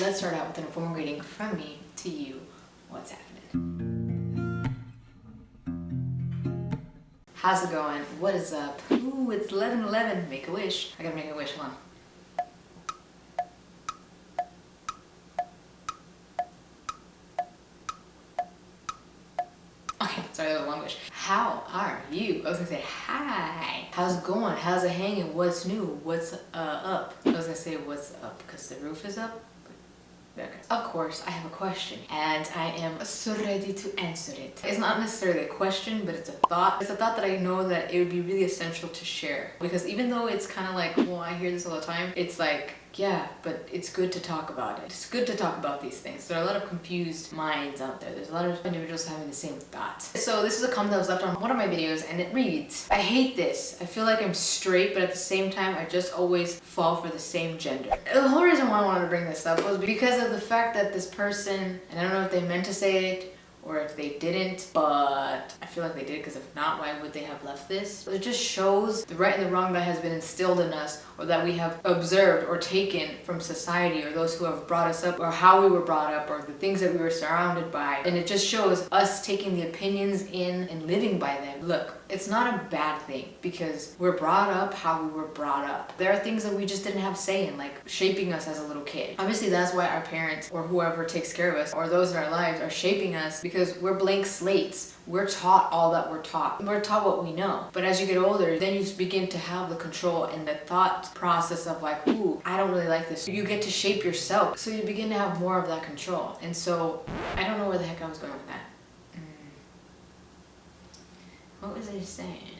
let's start out with an informal greeting from me to you. What's happening? How's it going? What is up? Ooh, it's 11/11. Make a wish. I gotta make a wish. Hold on. Okay, sorry, that was a long wish. How are you? I was gonna say hi. How's it going? How's it hanging? What's new? What's up? I was gonna say what's up because the roof is up. Okay. Of course, I have a question and I am so ready to answer it. It's not necessarily a question, but it's a thought. It's a thought that I know that it would be really essential to share, because even though it's kind of like, well, I hear this all the time, it's like, yeah, but it's good to talk about it. It's good to talk about these things. There are a lot of confused minds out there. There's a lot of individuals having the same thoughts. So this is a comment that was left on one of my videos and it reads, I hate this. I feel like I'm straight, but at the same time, I just always fall for the same gender. The whole reason why I wanted to bring this up was because of the fact that this person, and I don't know if they meant to say it, or if they didn't, but I feel like they did, because if not, why would they have left this? But it just shows the right and the wrong that has been instilled in us, or that we have observed or taken from society, or those who have brought us up, or how we were brought up, or the things that we were surrounded by. And it just shows us taking the opinions in and living by them. Look, it's not a bad thing, because we're brought up how we were brought up. There are things that we just didn't have say in, like shaping us as a little kid. Obviously, that's why our parents, or whoever takes care of us, or those in our lives, are shaping us, because we're blank slates. We're taught all that we're taught. We're taught what we know. But as you get older, then you begin to have the control and the thought process of like, ooh, I don't really like this. You get to shape yourself. So you begin to have more of that control. And so I don't know where the heck I was going with that. What was I saying?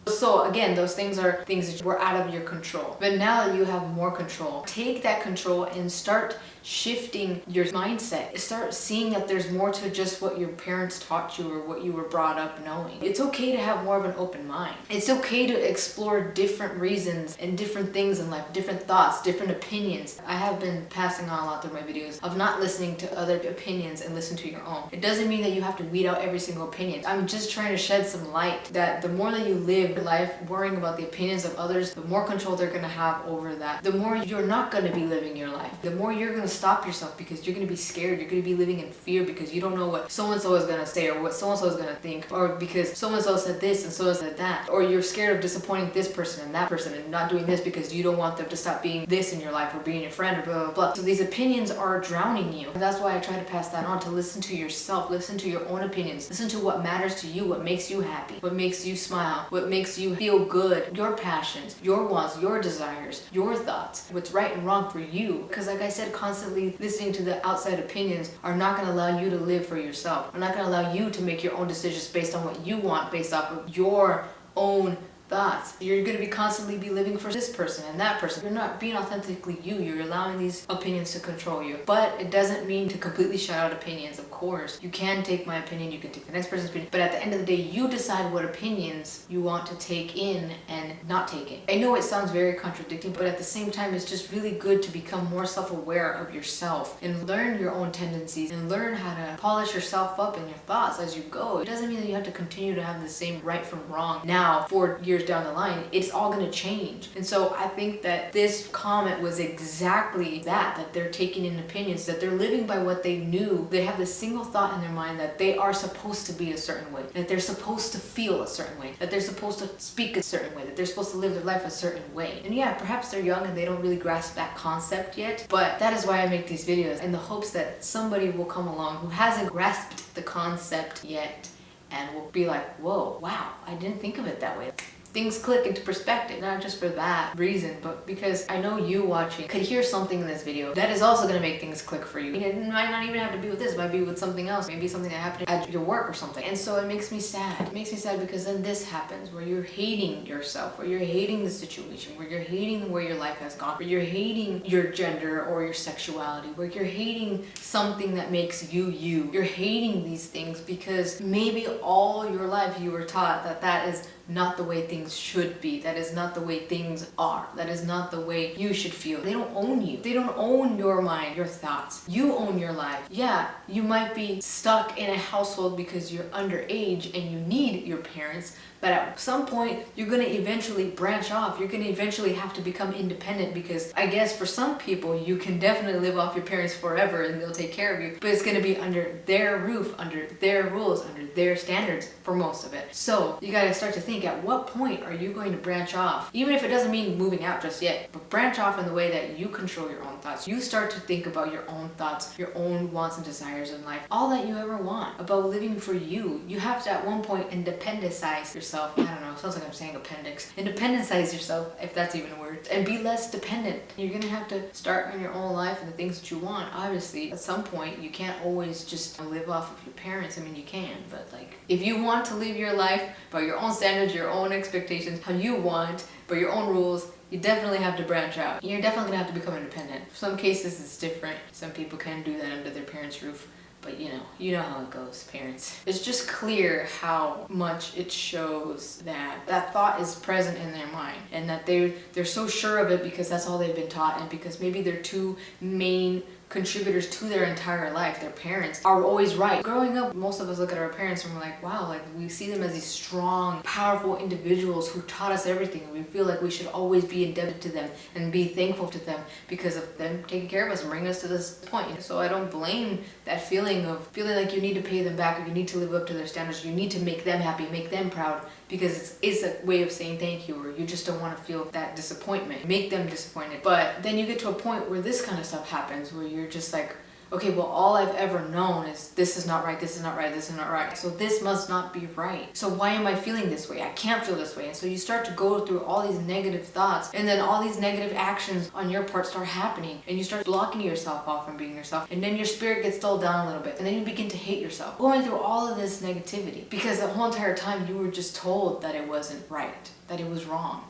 So again, those things are things that were out of your control. But now that you have more control, take that control and start shifting your mindset. Start seeing that there's more to just what your parents taught you or what you were brought up knowing. It's okay to have more of an open mind. It's okay to explore different reasons and different things in life, different thoughts, different opinions. I have been passing on a lot through my videos of not listening to other opinions and listen to your own. It doesn't mean that you have to weed out every single opinion. I'm just trying to shed some light that the more that you live your life worrying about the opinions of others, the more control they're going to have over that. The more you're not going to be living your life. The more you're going to stop yourself, because you're going to be scared. You're going to be living in fear because you don't know what so-and-so is going to say or what so-and-so is going to think, or because so-and-so said this and so said that, or you're scared of disappointing this person and that person and not doing this because you don't want them to stop being this in your life or being your friend or blah blah blah. So these opinions are drowning you. And that's why I try to pass that on, to listen to yourself, listen to your own opinions, listen to what matters to you, what makes you happy, what makes you smile, what makes you feel good, your passions, your wants, your desires, your thoughts, what's right and wrong for you. Because like I said, constantly listening to the outside opinions are not going to allow you to live for yourself. Are not going to allow you to make your own decisions based on what you want, based off of your own thoughts. You're going to be constantly be living for this person and that person. You're not being authentically you. You're allowing these opinions to control you. But it doesn't mean to completely shut out opinions, of course. You can take my opinion, you can take the next person's opinion, but at the end of the day, you decide what opinions you want to take in and not take in. I know it sounds very contradicting, but at the same time, it's just really good to become more self-aware of yourself and learn your own tendencies and learn how to polish yourself up in your thoughts as you go. It doesn't mean that you have to continue to have the same right from wrong now 4 years down the line. It's all going to change. And so I think that this comment was exactly that they're taking in opinions, that they're living by what they knew. They have this single thought in their mind that they are supposed to be a certain way, that they're supposed to feel a certain way, that they're supposed to speak a certain way, that they're supposed to live their life a certain way. And yeah, perhaps they're young and they don't really grasp that concept yet, but that is why I make these videos, in the hopes that somebody will come along who hasn't grasped the concept yet and will be like, whoa, wow, I didn't think of it that way. Things click into perspective, not just for that reason, but because I know you watching could hear something in this video that is also going to make things click for you. It might not even have to be with this, it might be with something else, maybe something that happened at your work or something. And so it makes me sad. It makes me sad because then this happens where you're hating yourself, where you're hating the situation, where you're hating where your life has gone, where you're hating your gender or your sexuality, where you're hating something that makes you you. You're hating these things because maybe all your life you were taught that that is not the way things should be. That is not the way things are. That is not the way you should feel. They don't own you. They don't own your mind, your thoughts. You own your life. Yeah, you might be stuck in a household because you're underage and you need your parents, But at some point, you're going to eventually branch off. You're going to eventually have to become independent, because I guess for some people, you can definitely live off your parents forever and they'll take care of you. But it's going to be under their roof, under their rules, under their standards for most of it. So you got to start to think, at what point are you going to branch off? Even if it doesn't mean moving out just yet, but branch off in the way that you control your own thoughts. You start to think about your own thoughts, your own wants and desires in life, all that you ever want, about living for you. You have to at one point independensize yourself. I don't know, it sounds like I'm saying appendix. Independensize yourself, if that's even a word, and be less dependent. You're gonna have to start in your own life and the things that you want. Obviously, at some point, you can't always just live off of your parents. I mean, you can, but like, if you want to live your life by your own standards, your own expectations, how you want, by your own rules, you definitely have to branch out. You're definitely gonna have to become independent. For some cases, it's different. Some people can do that under their parents' roof. But you know how it goes, parents. It's just clear how much it shows that that thought is present in their mind, and that they're so sure of it because that's all they've been taught, and because maybe their two main contributors to their entire life, their parents, are always right. Growing up, most of us look at our parents and we're like, wow, like we see them as these strong, powerful individuals who taught us everything, and we feel like we should always be indebted to them and be thankful to them because of them taking care of us and bringing us to this point. So I don't blame that feeling of feeling like you need to pay them back, or you need to live up to their standards, you need to make them happy, make them proud, because it's a way of saying thank you, or you just don't want to feel that disappointment, make them disappointed. But then you get to a point where this kind of stuff happens, where you're just like, okay, well, all I've ever known is this is not right, this is not right, this is not right. So this must not be right. So why am I feeling this way? I can't feel this way. And so you start to go through all these negative thoughts, and then all these negative actions on your part start happening, and you start blocking yourself off from being yourself. And then your spirit gets dulled down a little bit, and then you begin to hate yourself. Going through all of this negativity because the whole entire time you were just told that it wasn't right, that it was wrong.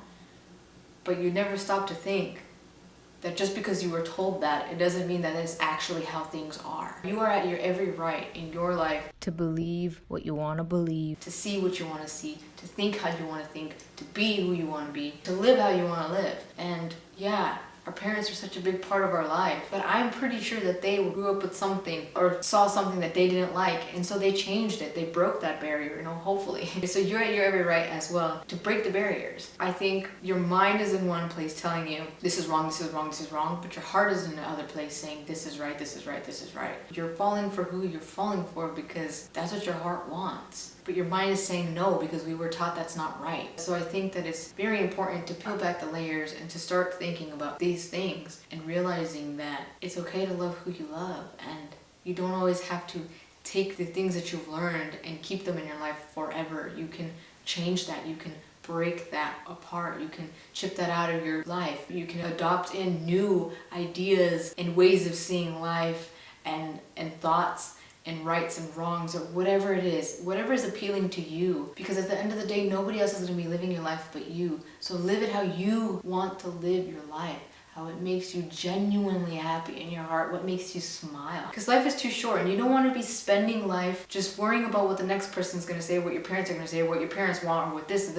But you never stopped to think that just because you were told that, it doesn't mean that it's actually how things are. You are at your every right in your life to believe what you want to believe, to see what you want to see, to think how you want to think, to be who you want to be, to live how you want to live. And yeah, our parents are such a big part of our life, but I'm pretty sure that they grew up with something or saw something that they didn't like, and so they changed it. They broke that barrier, hopefully. So you're at your every right as well to break the barriers. I think your mind is in one place telling you this is wrong, this is wrong, this is wrong, but your heart is in another place saying this is right, this is right, this is right. You're falling for who you're falling for because that's what your heart wants. But your mind is saying no because we were taught that's not right. So I think that it's very important to peel back the layers and to start thinking about these things and realizing that it's okay to love who you love, and you don't always have to take the things that you've learned and keep them in your life forever. You can change that. You can break that apart. You can chip that out of your life. You can adopt in new ideas and ways of seeing life and thoughts and rights and wrongs, or whatever it is, whatever is appealing to you. Because at the end of the day, nobody else is going to be living your life but you. So live it how you want to live your life, how it makes you genuinely happy in your heart, what makes you smile. Because life is too short, and you don't want to be spending life just worrying about what the next person's going to say, what your parents are going to say, what your parents want, or what this.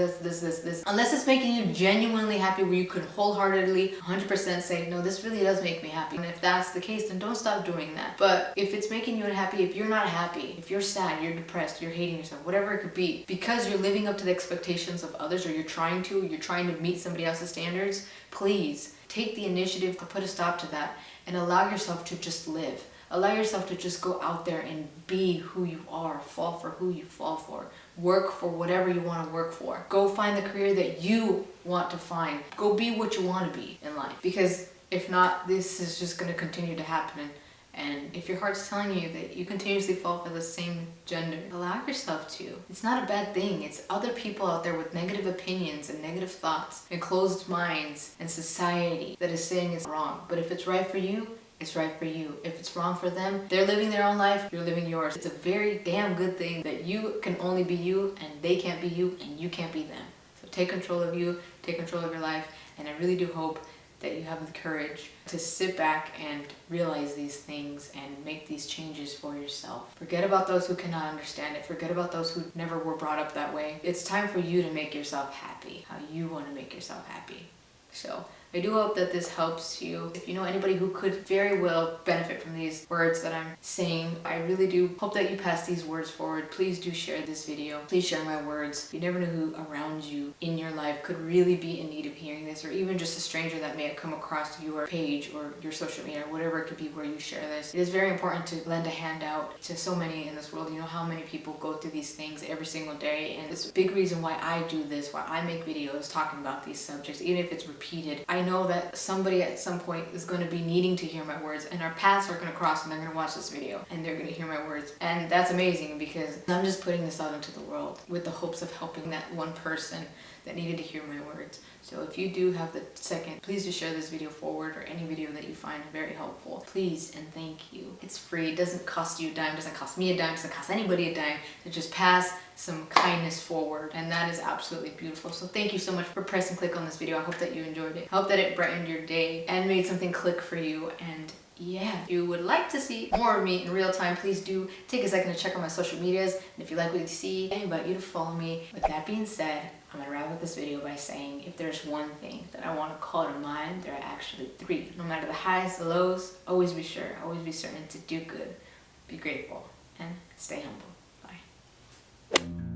Unless it's making you genuinely happy, where you could wholeheartedly 100% say, no, this really does make me happy. And if that's the case, then don't stop doing that. But if it's making you unhappy, if you're not happy, if you're sad, you're depressed, you're hating yourself, whatever it could be, because you're living up to the expectations of others, or you're trying to meet somebody else's standards, please take the initiative to put a stop to that and allow yourself to just live. Allow yourself to just go out there and be who you are, fall for who you fall for, work for whatever you want to work for. Go find the career that you want to find. Go be what you want to be in life. Because if not, this is just going to continue to happen. And if your heart's telling you that you continuously fall for the same gender, allow yourself to. It's not a bad thing. It's other people out there with negative opinions and negative thoughts and closed minds and society that is saying it's wrong. But if it's right for you, it's right for you. If it's wrong for them, they're living their own life, you're living yours. It's a very damn good thing that you can only be you, and they can't be you, and you can't be them. So take control of you, take control of your life, and I really do hope that you have the courage to sit back and realize these things and make these changes for yourself. Forget about those who cannot understand it. Forget about those who never were brought up that way. It's time for you to make yourself happy, how you want to make yourself happy. So I do hope that this helps you. If you know anybody who could very well benefit from these words that I'm saying, I really do hope that you pass these words forward. Please do share this video. Please share my words. You never know who around you in your life could really be in need of hearing this, or even just a stranger that may have come across your page or your social media, whatever it could be where you share this. It is very important to lend a hand out to so many in this world. You know how many people go through these things every single day, and it's a big reason why I do this, why I make videos talking about these subjects, even if it's repeated. I know that somebody at some point is going to be needing to hear my words, and our paths are going to cross, and they're going to watch this video and they're going to hear my words. And that's amazing, because I'm just putting this out into the world with the hopes of helping that one person that needed to hear my words. So if you do have the second, please just share this video forward, or any video that you find very helpful. Please and thank you. It's free. It doesn't cost you a dime. It doesn't cost me a dime. It doesn't cost anybody a dime to just pass some kindness forward, and that is absolutely beautiful. So thank you so much for pressing click on this video. I hope that you enjoyed it. I hope that it brightened your day and made something click for you. And yeah, if you would like to see more of me in real time, please do take a second to check out my social medias. And if you like what you see, I invite you to follow me. With that being said, I'm gonna wrap up this video by saying, if there's one thing that I want to call to mind, there are actually 3. No matter the highs, the lows, always be sure, always be certain to do good, be grateful, and stay humble. Bye.